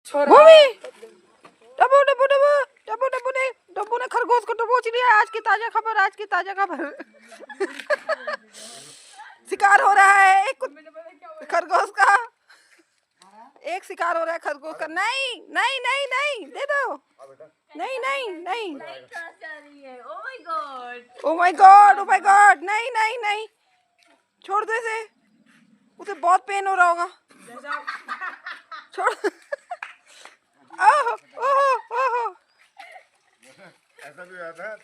भूमि डब्बू डब्बू डब्बू डब्बू डब्बू ने खरगोश को दबोच लिया। आज की ताजा खबर, आज की ताजा खबर। शिकार हो रहा है एक खरगोश का, एक शिकार हो रहा है खरगोश का। नहीं नहीं नहीं नहीं, दे दो। नहीं नहीं नहीं, oh my God oh my God, नहीं नहीं नहीं, छोड़ दे इसे, उसे बहुत पेन हो रहा होगा। छोड़। ओहो ओहो ओहो, ऐसा भी आता है।